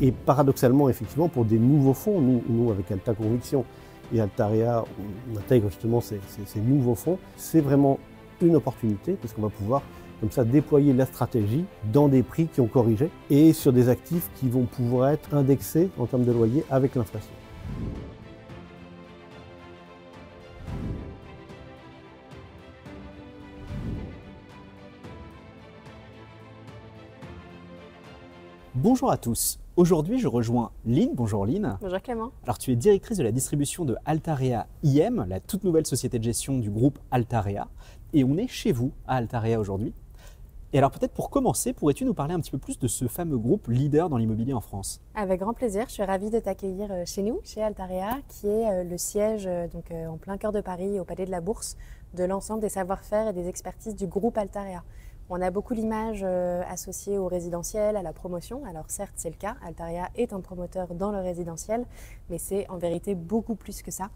Et paradoxalement, effectivement, pour des nouveaux fonds, nous avec Alta Conviction et Altarea, on intègre justement ces nouveaux fonds, c'est vraiment une opportunité parce qu'on va pouvoir comme ça déployer la stratégie dans des prix qui ont corrigé et sur des actifs qui vont pouvoir être indexés en termes de loyer avec l'inflation. Bonjour à tous, aujourd'hui je rejoins Lynn. Bonjour Lynn. Bonjour Clément. Alors tu es directrice de la distribution de Altarea IM, la toute nouvelle société de gestion du groupe Altarea, et on est chez vous à Altarea aujourd'hui. Et alors peut-être pour commencer, pourrais-tu nous parler un petit peu plus de ce fameux groupe leader dans l'immobilier en France? Avec grand plaisir, je suis ravie de t'accueillir chez nous, chez Altarea, qui est le siège en plein cœur de Paris, au Palais de la Bourse, de l'ensemble des savoir-faire et des expertises du groupe Altarea. On a beaucoup l'image associée au résidentiel, à la promotion. Alors certes, c'est le cas. Altarea est un promoteur dans le résidentiel, mais c'est en vérité beaucoup plus que ça.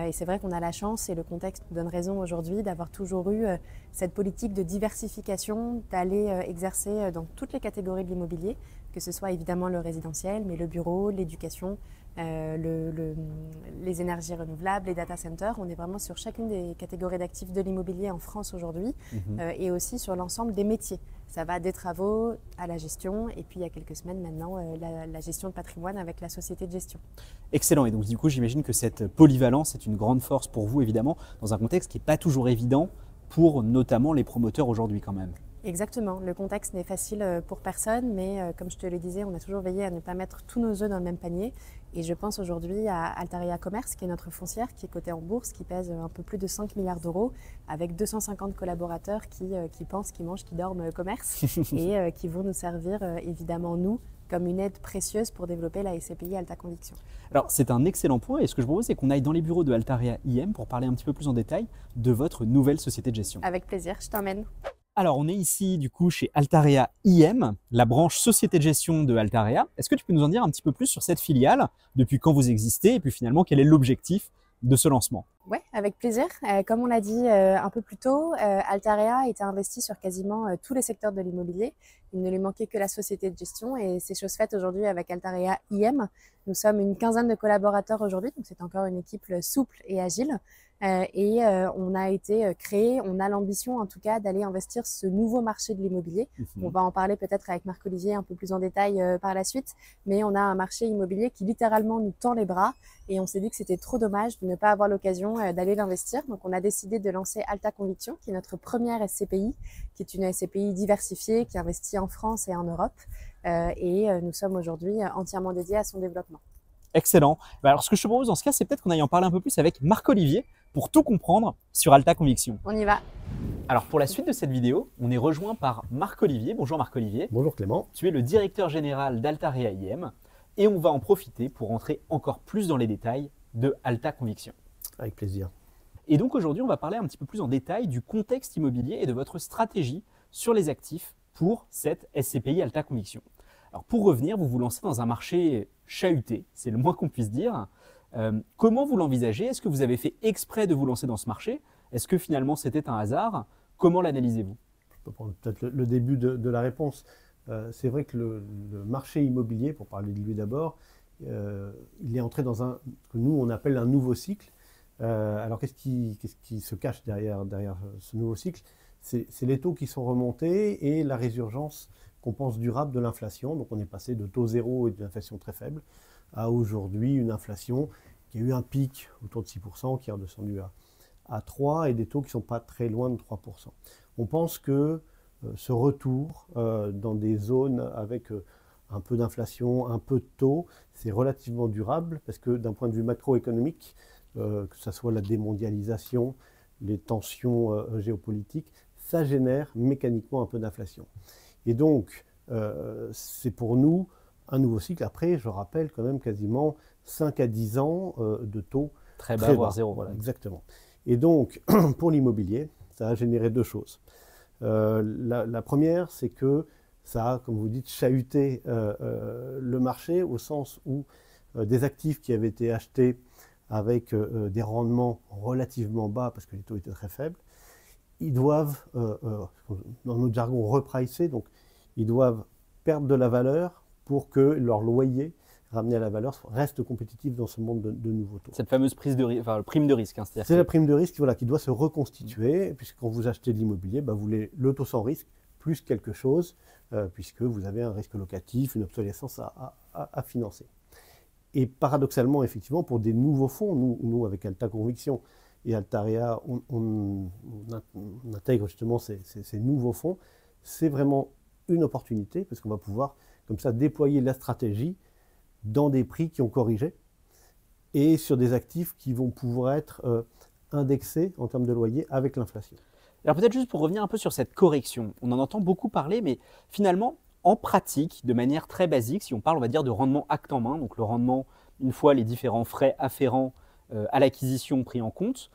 Et c'est vrai qu'on a la chance, et le contexte nous donne raison aujourd'hui, d'avoir toujours eu cette politique de diversification, d'aller exercer dans toutes les catégories de l'immobilier, que ce soit évidemment le résidentiel, mais le bureau, l'éducation, les énergies renouvelables, les data centers. On est vraiment sur chacune des catégories d'actifs de l'immobilier en France aujourd'hui et aussi sur l'ensemble des métiers. Ça va des travaux à la gestion et puis il y a quelques semaines maintenant la gestion de patrimoine avec la société de gestion. Excellent, et donc du coup j'imagine que cette polyvalence est une grande force pour vous évidemment dans un contexte qui n'est pas toujours évident pour notamment les promoteurs aujourd'hui quand même. Exactement, le contexte n'est facile pour personne, mais comme je te le disais, on a toujours veillé à ne pas mettre tous nos œufs dans le même panier. Et je pense aujourd'hui à Altarea Commerce, qui est notre foncière, qui est cotée en bourse, qui pèse un peu plus de 5 milliards d'euros, avec 250 collaborateurs qui pensent, qui mangent, qui dorment commerce, et qui vont nous servir évidemment, nous, comme une aide précieuse pour développer la SCPI Alta Conviction. Alors c'est un excellent point, et ce que je propose c'est qu'on aille dans les bureaux de Altarea IM pour parler un petit peu plus en détail de votre nouvelle société de gestion. Avec plaisir, je t'emmène. Alors, on est ici du coup chez Altarea IM, la branche société de gestion de Altarea. Est-ce que tu peux nous en dire un petit peu plus sur cette filiale, depuis quand vous existez et puis finalement quel est l'objectif de ce lancement? Oui, avec plaisir. Comme on l'a dit un peu plus tôt, Altarea était investi sur quasiment tous les secteurs de l'immobilier. Il ne lui manquait que la société de gestion et c'est chose faite aujourd'hui avec Altarea IM. Nous sommes une quinzaine de collaborateurs aujourd'hui, donc c'est encore une équipe souple et agile. On a été créé, on a l'ambition en tout cas d'aller investir ce nouveau marché de l'immobilier. On va en parler peut-être avec Marc-Olivier un peu plus en détail par la suite, mais on a un marché immobilier qui littéralement nous tend les bras et on s'est dit que c'était trop dommage de ne pas avoir l'occasion d'aller l'investir. Donc on a décidé de lancer Alta Conviction, qui est notre première SCPI, qui est une SCPI diversifiée, qui investit en France et en Europe. Nous sommes aujourd'hui entièrement dédiés à son développement. Excellent. Alors ce que je te propose dans ce cas, c'est peut-être qu'on aille en parler un peu plus avec Marc-Olivier pour tout comprendre sur Alta Conviction. On y va. Alors pour la suite de cette vidéo, on est rejoint par Marc-Olivier. Bonjour Marc-Olivier. Bonjour Clément. Tu es le directeur général d'Altarea IM et on va en profiter pour rentrer encore plus dans les détails de Alta Conviction. Avec plaisir. Et donc aujourd'hui, on va parler un petit peu plus en détail du contexte immobilier et de votre stratégie sur les actifs pour cette SCPI Alta Conviction. Alors pour revenir, vous vous lancez dans un marché chahuté, c'est le moins qu'on puisse dire. Comment vous l'envisagez? Est-ce que vous avez fait exprès de vous lancer dans ce marché? Est-ce que finalement c'était un hasard? Comment l'analysez-vous? Je peux prendre peut-être le début de la réponse. C'est vrai que le marché immobilier, pour parler de lui d'abord, il est entré dans ce que nous on appelle un nouveau cycle. Alors qu'est-ce qui se cache derrière ce nouveau cycle? C'est les taux qui sont remontés et la résurgence qu'on pense durable de l'inflation. Donc on est passé de taux zéro et d'une inflation très faible à aujourd'hui une inflation qui a eu un pic autour de 6%, qui est redescendu à 3% et des taux qui ne sont pas très loin de 3%. On pense que ce retour dans des zones avec un peu d'inflation, un peu de taux, c'est relativement durable parce que d'un point de vue macroéconomique, que ce soit la démondialisation, les tensions géopolitiques, ça génère mécaniquement un peu d'inflation. Et donc, c'est pour nous un nouveau cycle. Après, je rappelle quand même quasiment 5 à 10 ans de taux très bas, voire zéro. Voilà, exactement. Et donc, pour l'immobilier, ça a généré deux choses. La première, c'est que ça a, comme vous dites, chahuté le marché au sens où des actifs qui avaient été achetés avec des rendements relativement bas parce que les taux étaient très faibles, ils doivent, dans notre jargon, repricer, donc ils doivent perdre de la valeur pour que leur loyer ramené à la valeur reste compétitif dans ce monde de nouveaux taux. Cette fameuse prime de risque. Hein, c'est la prime de risque voilà, qui doit se reconstituer, puisque quand vous achetez de l'immobilier, vous voulez le taux sans risque plus quelque chose, puisque vous avez un risque locatif, une obsolescence à financer. Et paradoxalement, effectivement, pour des nouveaux fonds, nous avec Alta Conviction et Altarea, on intègre justement ces nouveaux fonds, c'est vraiment une opportunité, parce qu'on va pouvoir comme ça déployer la stratégie dans des prix qui ont corrigé et sur des actifs qui vont pouvoir être indexés en termes de loyer avec l'inflation. Alors peut-être juste pour revenir un peu sur cette correction, on en entend beaucoup parler, mais finalement, en pratique, de manière très basique, si on parle, on va dire, de rendement acte en main, donc le rendement, une fois les différents frais afférents à l'acquisition pris en compte,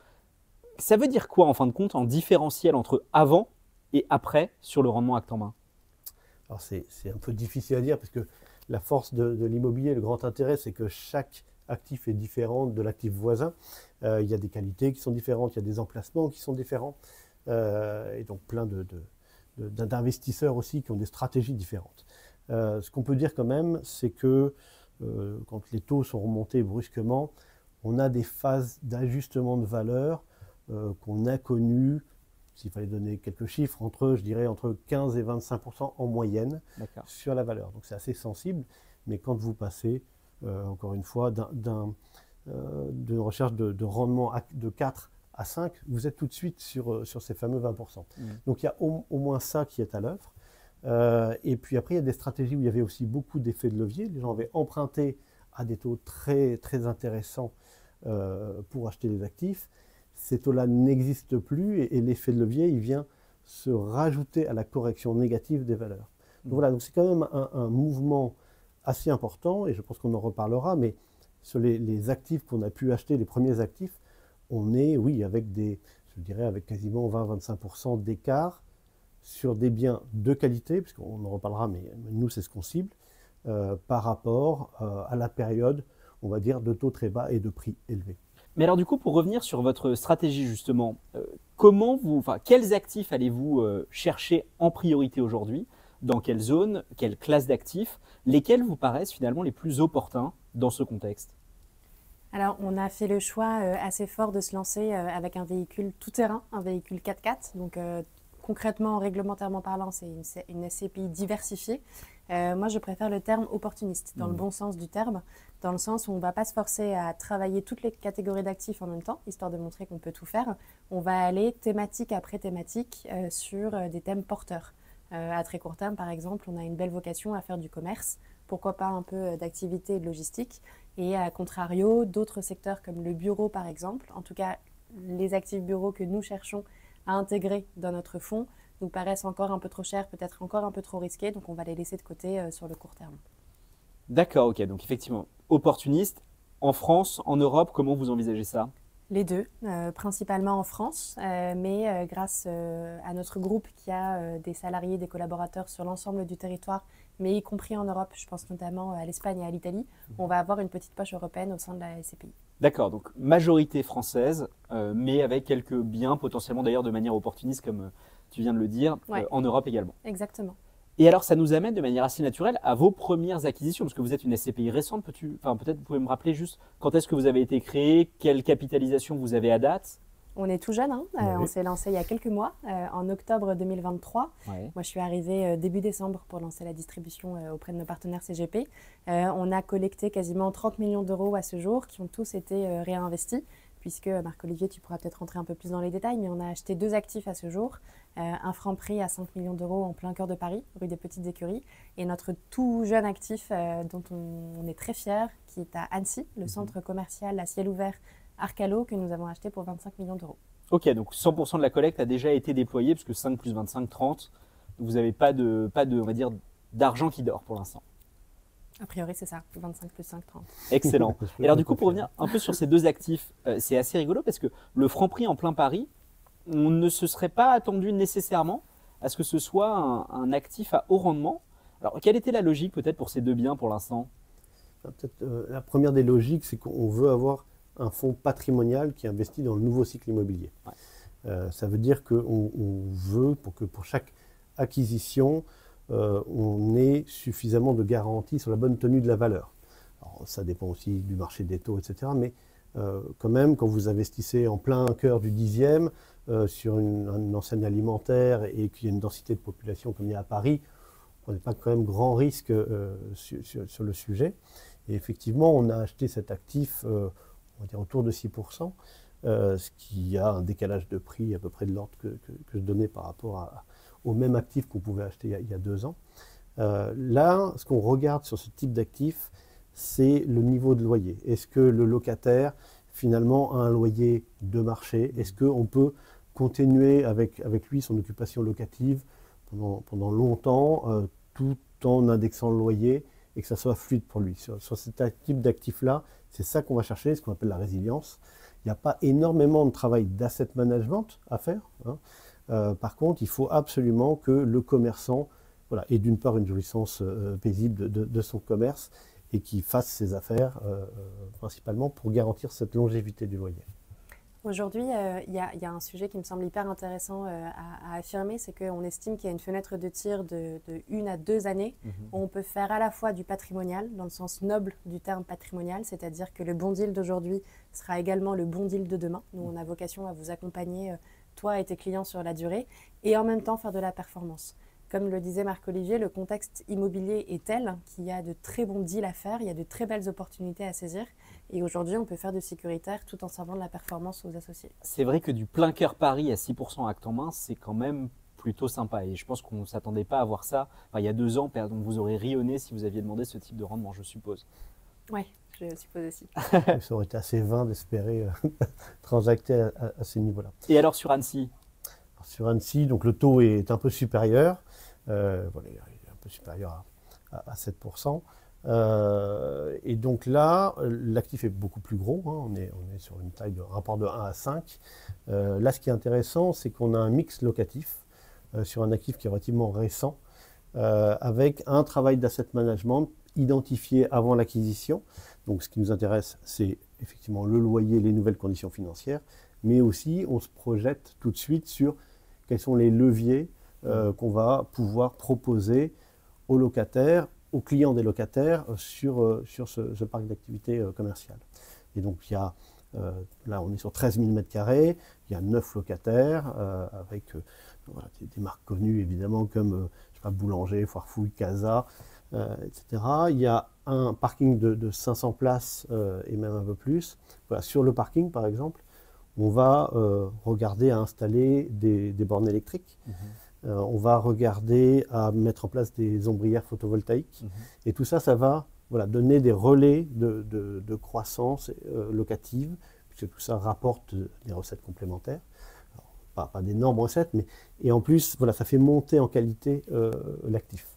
ça veut dire quoi en fin de compte en différentiel entre avant et après sur le rendement acte en main? Alors c'est un peu difficile à dire parce que la force de l'immobilier, le grand intérêt, c'est que chaque actif est différent de l'actif voisin. Il y a des qualités qui sont différentes, il y a des emplacements qui sont différents, et donc plein d'investisseurs aussi qui ont des stratégies différentes. Ce qu'on peut dire quand même, c'est que quand les taux sont remontés brusquement, on a des phases d'ajustement de valeur qu'on a connues, s'il fallait donner quelques chiffres, entre 15 et 25% en moyenne sur la valeur. Donc c'est assez sensible, mais quand vous passez, encore une fois, d'une recherche de rendement de 4 à 5, vous êtes tout de suite sur ces fameux 20%. Donc il y a au moins ça qui est à l'œuvre. Et puis après, il y a des stratégies où il y avait aussi beaucoup d'effets de levier. Les gens avaient emprunté à des taux très, très intéressants pour acheter des actifs. Ces taux-là n'existent plus et l'effet de levier, il vient se rajouter à la correction négative des valeurs. Donc voilà, donc c'est quand même un mouvement assez important et je pense qu'on en reparlera, mais sur les actifs qu'on a pu acheter, les premiers actifs, on est, oui, avec avec quasiment 20-25% d'écart sur des biens de qualité, puisqu'on en reparlera, mais nous, c'est ce qu'on cible, par rapport à la période, on va dire, de taux très bas et de prix élevés. Mais alors du coup, pour revenir sur votre stratégie justement, quels actifs allez-vous chercher en priorité aujourd'hui? Dans quelle zone, quelle classe d'actifs? Lesquels vous paraissent finalement les plus opportuns dans ce contexte? Alors, on a fait le choix assez fort de se lancer avec un véhicule tout-terrain, un véhicule 4x4. Donc, concrètement, réglementairement parlant, c'est une SCPI diversifiée. Moi, je préfère le terme opportuniste, dans le bon sens du terme, dans le sens où on ne va pas se forcer à travailler toutes les catégories d'actifs en même temps, histoire de montrer qu'on peut tout faire. On va aller thématique après thématique sur des thèmes porteurs. À très court terme, par exemple, on a une belle vocation à faire du commerce, pourquoi pas un peu d'activité et de logistique. Et à contrario, d'autres secteurs comme le bureau, par exemple, en tout cas les actifs bureaux que nous cherchons à intégrer dans notre fonds, nous paraissent encore un peu trop chers, peut-être encore un peu trop risqués, donc on va les laisser de côté sur le court terme. D'accord, ok. Donc effectivement, opportuniste, en France, en Europe, comment vous envisagez ça? Les deux, principalement en France, mais grâce à notre groupe qui a des salariés, des collaborateurs sur l'ensemble du territoire, mais y compris en Europe, je pense notamment à l'Espagne et à l'Italie, on va avoir une petite poche européenne au sein de la SCPI. D'accord, donc majorité française, mais avec quelques biens potentiellement d'ailleurs de manière opportuniste, comme tu viens de le dire, en Europe également. Exactement. Et alors, ça nous amène de manière assez naturelle à vos premières acquisitions, parce que vous êtes une SCPI récente. Peut-être vous pouvez me rappeler juste quand est-ce que vous avez été créé, quelle capitalisation vous avez à date? On est tout jeune, hein. Oui. On s'est lancé il y a quelques mois, en octobre 2023. Ouais. Moi, je suis arrivée début décembre pour lancer la distribution auprès de nos partenaires CGP. On a collecté quasiment 30 millions d'euros à ce jour, qui ont tous été réinvestis, puisque, Marc-Olivier, tu pourras peut-être rentrer un peu plus dans les détails, mais on a acheté 2 actifs à ce jour. Un Franprix à 5 millions d'euros en plein cœur de Paris, rue des Petites Écuries, et notre tout jeune actif dont on est très fiers, qui est à Annecy, le centre commercial à ciel ouvert Arcalo, que nous avons acheté pour 25 millions d'euros. Ok, donc 100% de la collecte a déjà été déployée, parce que 5 plus 25, 30, vous n'avez pas de, on va dire, d'argent qui dort pour l'instant. A priori, c'est ça, 25 plus 5, 30. Excellent. Et alors du coup, pour revenir un peu sur ces deux actifs, c'est assez rigolo, parce que le Franprix en plein Paris, on ne se serait pas attendu nécessairement à ce que ce soit un actif à haut rendement. Alors, quelle était la logique peut-être pour ces deux biens pour l'instant? La première des logiques, c'est qu'on veut avoir un fonds patrimonial qui investit dans le nouveau cycle immobilier. Ouais. Ça veut dire qu'on veut, pour chaque acquisition, on ait suffisamment de garanties sur la bonne tenue de la valeur. Alors, ça dépend aussi du marché des taux, etc. Mais quand même, quand vous investissez en plein cœur du 10e sur une enseigne alimentaire et qu'il y a une densité de population comme il y a à Paris, on n'est pas quand même grand risque sur le sujet. Et effectivement, on a acheté cet actif, on va dire autour de 6%, ce qui a un décalage de prix à peu près de l'ordre que je donnais par rapport au même actif qu'on pouvait acheter il y a 2 ans. Là, ce qu'on regarde sur ce type d'actif, c'est le niveau de loyer. Est-ce que le locataire, finalement, a un loyer de marché? Est-ce qu'on peut continuer avec lui son occupation locative pendant longtemps, tout en indexant le loyer et que ça soit fluide pour lui? Sur ce type d'actif-là, c'est ça qu'on va chercher, ce qu'on appelle la résilience. Il n'y a pas énormément de travail d'asset management à faire, hein. Par contre, il faut absolument que le commerçant ait d'une part une jouissance paisible de son commerce et qu'il fasse ses affaires principalement pour garantir cette longévité du loyer. Aujourd'hui, il y a un sujet qui me semble hyper intéressant à affirmer, c'est qu'on estime qu'il y a une fenêtre de tir de 1 à 2 années où on peut faire à la fois du patrimonial, dans le sens noble du terme patrimonial, c'est-à-dire que le bon deal d'aujourd'hui sera également le bon deal de demain. Nous, on a vocation à vous accompagner, toi et tes clients, sur la durée, et en même temps faire de la performance. Comme le disait Marc-Olivier, le contexte immobilier est tel qu'il y a de très bons deals à faire, il y a de très belles opportunités à saisir. Et aujourd'hui, on peut faire du sécuritaire tout en servant de la performance aux associés. C'est vrai que du plein cœur Paris à 6% acte en main, c'est quand même plutôt sympa. Et je pense qu'on ne s'attendait pas à voir ça. Enfin, il y a 2 ans, vous aurez rayonné si vous aviez demandé ce type de rendement, je suppose. Oui, je suppose aussi. Ça aurait été assez vain d'espérer transacter à ces niveaux-là. Et alors sur Annecy? Sur Annecy, donc le taux est un peu supérieur. Il est un peu supérieur à 7%. Et donc là, l'actif est beaucoup plus gros, hein. On est sur une taille de rapport de 1 à 5. Là, ce qui est intéressant, c'est qu'on a un mix locatif sur un actif qui est relativement récent, avec un travail d'asset management identifié avant l'acquisition. Donc ce qui nous intéresse, c'est effectivement le loyer, les nouvelles conditions financières, mais aussi on se projette tout de suite sur quels sont les leviers qu'on va pouvoir proposer aux locataires, aux clients des locataires sur ce parc d'activités commerciales. Et donc il y a, là on est sur 13 000 m², il y a 9 locataires avec des marques connues évidemment comme je sais pas, Boulanger, Foirefouille, Casa, etc. Il y a un parking de 500 places et même un peu plus. Voilà, sur le parking par exemple, on va regarder à installer des bornes électriques. On va regarder à mettre en place des ombrières photovoltaïques. Et tout ça, ça va donner des relais de croissance locative, puisque tout ça rapporte des recettes complémentaires. Alors, pas d'énormes recettes, mais et en plus, ça fait monter en qualité l'actif.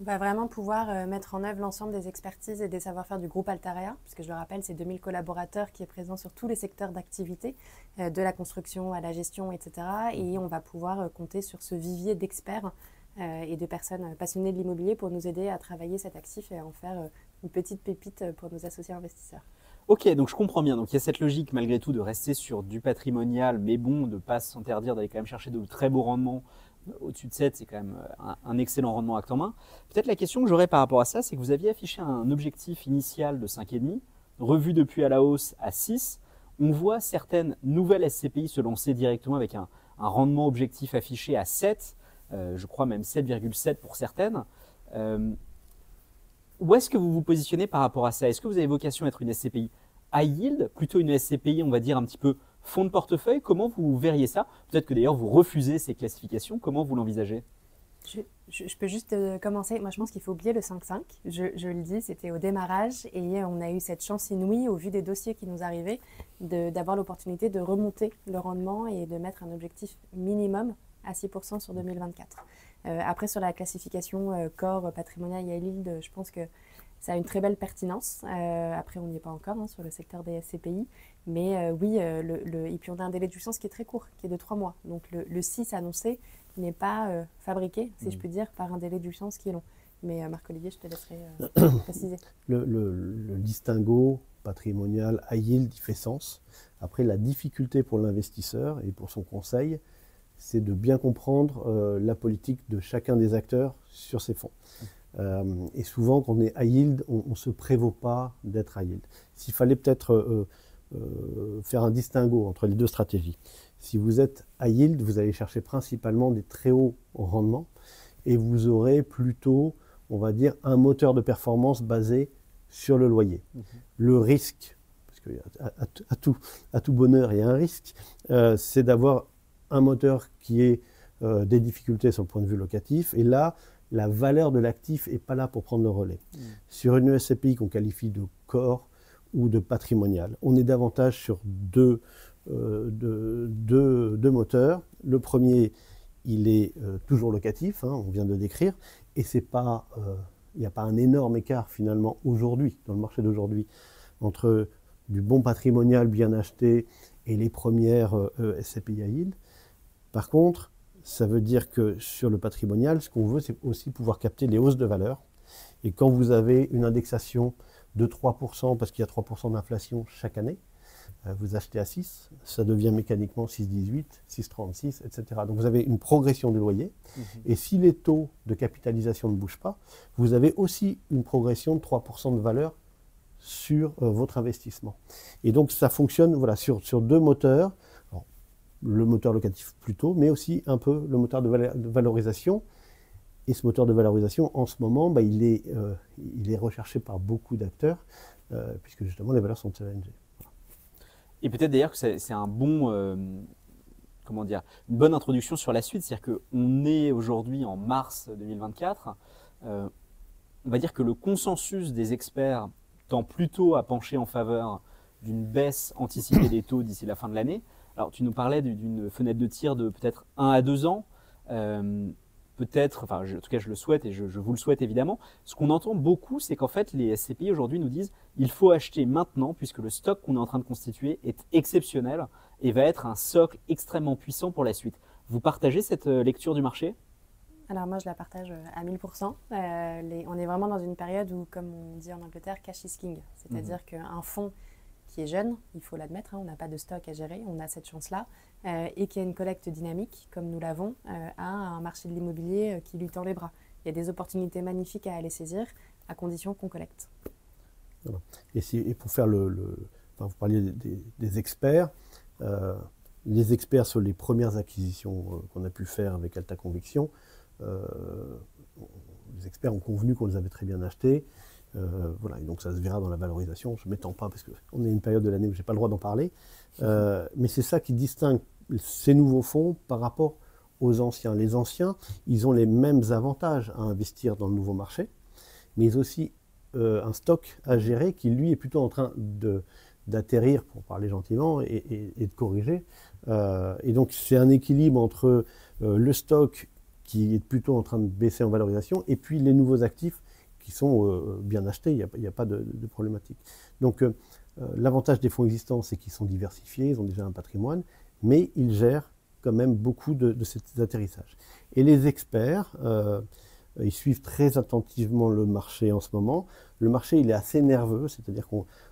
On va vraiment pouvoir mettre en œuvre l'ensemble des expertises et des savoir-faire du groupe Altarea, puisque je le rappelle, c'est 2000 collaborateurs qui est présent sur tous les secteurs d'activité, de la construction à la gestion, etc. Et on va pouvoir compter sur ce vivier d'experts et de personnes passionnées de l'immobilier pour nous aider à travailler cet actif et à en faire une petite pépite pour nos associés investisseurs. Ok, donc je comprends bien. Donc il y a cette logique malgré tout de rester sur du patrimonial, mais bon, de ne pas s'interdire d'aller quand même chercher de très beaux rendements. Au-dessus de 7, c'est quand même un excellent rendement acte en main. Peut-être la question que j'aurais par rapport à ça, c'est que vous aviez affiché un objectif initial de 5,5, revu depuis à la hausse à 6. On voit certaines nouvelles SCPI se lancer directement avec un rendement objectif affiché à 7, je crois même 7,7 pour certaines. Où est-ce que vous vous positionnez par rapport à ça? Est-ce que vous avez vocation à être une SCPI high yield, plutôt une SCPI, on va dire, un petit peu fonds de portefeuille? Comment vous verriez ça? Peut-être que d'ailleurs vous refusez ces classifications. Comment vous l'envisagez? Je peux juste commencer. Moi, je pense qu'il faut oublier le 5,5. Je le dis, c'était au démarrage et on a eu cette chance inouïe, au vu des dossiers qui nous arrivaient, d'avoir l'opportunité de remonter le rendement et de mettre un objectif minimum à 6% sur 2024. Après, sur la classification corps, patrimonial et yield, je pense que ça a une très belle pertinence. Après, on n'y est pas encore sur le secteur des SCPI. Mais oui, et puis on a un délai de jouissance qui est très court, qui est de 3 mois. Donc le 6 annoncé n'est pas fabriqué, si je puis dire, par un délai de jouissance qui est long. Mais Marc-Olivier, je te laisserai préciser. Le distinguo patrimonial high yield, il fait sens. Après, la difficulté pour l'investisseur et pour son conseil, c'est de bien comprendre la politique de chacun des acteurs sur ces fonds. Et souvent, quand on est high yield, on ne se prévaut pas d'être high yield. S'il fallait peut-être faire un distinguo entre les deux stratégies, si vous êtes high yield, vous allez chercher principalement des très hauts rendements et vous aurez plutôt, on va dire, un moteur de performance basé sur le loyer. Le risque, parce qu'à tout bonheur, il y a un risque, c'est d'avoir un moteur qui ait des difficultés sur le point de vue locatif. Et là, la valeur de l'actif n'est pas là pour prendre le relais. Sur une SCPI qu'on qualifie de core ou de patrimonial, on est davantage sur deux moteurs. Le premier, il est toujours locatif, hein, on vient de décrire, et c'est pas, il n'y a pas un énorme écart finalement aujourd'hui, dans le marché d'aujourd'hui, entre du bon patrimonial bien acheté et les premières SCPI à yield. Par contre, ça veut dire que sur le patrimonial, ce qu'on veut, c'est aussi pouvoir capter les hausses de valeur. Et quand vous avez une indexation de 3%, parce qu'il y a 3% d'inflation chaque année, vous achetez à 6, ça devient mécaniquement 6,18, 6,36, etc. Donc vous avez une progression du loyer. Et si les taux de capitalisation ne bougent pas, vous avez aussi une progression de 3% de valeur sur votre investissement. Et donc ça fonctionne voilà, sur deux moteurs. Alors, le moteur locatif plutôt, mais aussi un peu le moteur de valorisation. Et ce moteur de valorisation, en ce moment, il est recherché par beaucoup d'acteurs, puisque justement les valeurs sont challengées. Voilà. Et peut-être d'ailleurs que c'est un bon, comment dire, une bonne introduction sur la suite. C'est-à-dire qu'on est aujourd'hui en mars 2024. On va dire que le consensus des experts tend plutôt à pencher en faveur d'une baisse anticipée des taux d'ici la fin de l'année. Alors, tu nous parlais d'une fenêtre de tir de peut-être 1 à 2 ans. Peut-être, enfin, en tout cas, je le souhaite et je vous le souhaite évidemment. Ce qu'on entend beaucoup, c'est qu'en fait, les SCPI aujourd'hui nous disent il faut acheter maintenant puisque le stock qu'on est en train de constituer est exceptionnel et va être un socle extrêmement puissant pour la suite. Vous partagez cette lecture du marché ? Alors moi, je la partage à 1000%. On est vraiment dans une période où, comme on dit en Angleterre, cash is king. C'est-à-dire qu'un fonds qui est jeune, il faut l'admettre, hein, on n'a pas de stock à gérer, on a cette chance-là, et qui a une collecte dynamique, comme nous l'avons, a un marché de l'immobilier qui lui tend les bras. Il y a des opportunités magnifiques à aller saisir, à condition qu'on collecte. Voilà. Et pour faire enfin, vous parliez des experts, les experts sur les premières acquisitions qu'on a pu faire avec Alta Conviction, les experts ont convenu qu'on les avait très bien achetés. Voilà, et donc ça se verra dans la valorisation. Je ne m'étends pas parce qu'on est à une période de l'année où je n'ai pas le droit d'en parler. Mais c'est ça qui distingue ces nouveaux fonds par rapport aux anciens. Les anciens, ils ont les mêmes avantages à investir dans le nouveau marché, mais aussi un stock à gérer qui, lui, est plutôt en train d'atterrir, pour parler gentiment, et de corriger. Et donc c'est un équilibre entre le stock qui est plutôt en train de baisser en valorisation et puis les nouveaux actifs qui sont bien achetés, il n'y a pas de problématique. Donc l'avantage des fonds existants, c'est qu'ils sont diversifiés, ils ont déjà un patrimoine, mais ils gèrent quand même beaucoup de ces atterrissages. Et les experts, ils suivent très attentivement le marché en ce moment. Le marché, il est assez nerveux, c'est-à-dire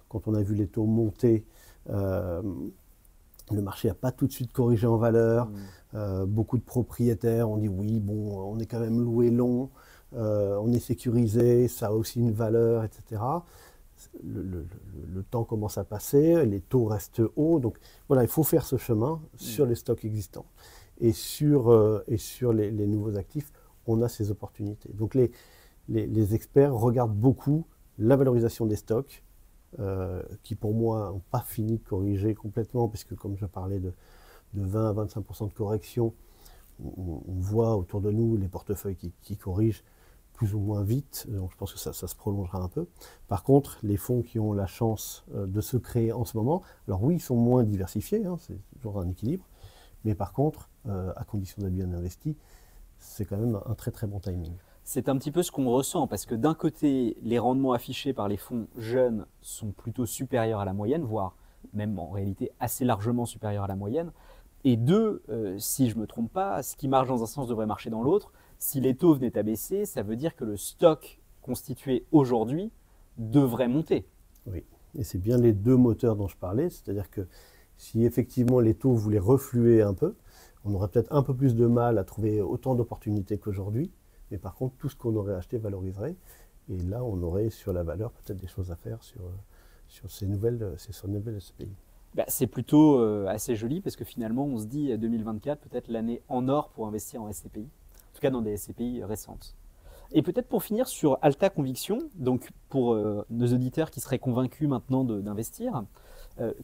quand on a vu les taux monter, le marché n'a pas tout de suite corrigé en valeur. Beaucoup de propriétaires ont dit oui, bon, on est quand même loué long, on est sécurisé, ça a aussi une valeur, etc. Le temps commence à passer, les taux restent hauts. Donc voilà, il faut faire ce chemin sur les stocks existants. Et sur les nouveaux actifs, on a ces opportunités. Donc les experts regardent beaucoup la valorisation des stocks, qui pour moi n'ont pas fini de corriger complètement, puisque comme je parlais de 20 à 25% de correction, on voit autour de nous les portefeuilles qui corrigent plus ou moins vite, donc je pense que ça se prolongera un peu. Par contre, les fonds qui ont la chance de se créer en ce moment, alors oui, ils sont moins diversifiés, hein, c'est toujours un équilibre, mais par contre, à condition d'être bien investi, c'est quand même un très très bon timing. C'est un petit peu ce qu'on ressent, parce que d'un côté, les rendements affichés par les fonds jeunes sont plutôt supérieurs à la moyenne, voire même en réalité assez largement supérieurs à la moyenne. Et deux, si je ne me trompe pas, ce qui marche dans un sens devrait marcher dans l'autre. Si les taux venaient à baisser, ça veut dire que le stock constitué aujourd'hui devrait monter. Oui, et c'est bien les deux moteurs dont je parlais, c'est-à-dire que si effectivement les taux voulaient refluer un peu, On aurait peut-être un peu plus de mal à trouver autant d'opportunités qu'aujourd'hui, mais par contre, tout ce qu'on aurait acheté valoriserait. Et là, on aurait sur la valeur peut-être des choses à faire sur ces nouvelles SCPI. Bah, c'est plutôt assez joli parce que finalement, on se dit 2024, peut-être l'année en or pour investir en SCPI, en tout cas dans des SCPI récentes. Et peut-être pour finir sur Alta Conviction, donc pour nos auditeurs qui seraient convaincus maintenant d'investir,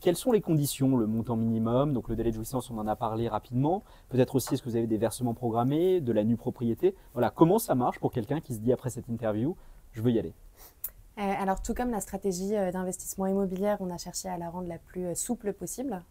quelles sont les conditions, le montant minimum, donc le délai de jouissance, on en a parlé rapidement, peut-être aussi est-ce que vous avez des versements programmés, de la nue propriété, voilà, comment ça marche pour quelqu'un qui se dit après cette interview, je veux y aller? Alors, tout comme la stratégie d'investissement immobilière, on a cherché à la rendre la plus souple possible.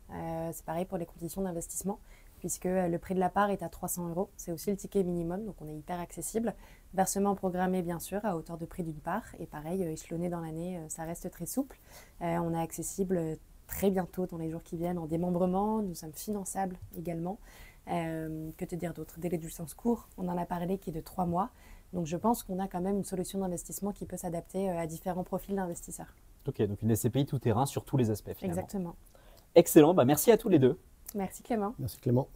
C'est pareil pour les conditions d'investissement, puisque le prix de la part est à 300 €. C'est aussi le ticket minimum, donc on est hyper accessible. Versement programmé, bien sûr, à hauteur de prix d'une part. Et pareil, échelonné dans l'année, ça reste très souple. On est accessible très bientôt, dans les jours qui viennent, en démembrement. Nous sommes finançables également. Que te dire d'autre? Délai de jouissance court, on en a parlé, qui est de 3 mois. Donc je pense qu'on a quand même une solution d'investissement qui peut s'adapter à différents profils d'investisseurs. Ok, donc une SCPI tout terrain sur tous les aspects finalement. Exactement. Excellent, bah merci à tous les deux. Merci Clément. Merci Clément.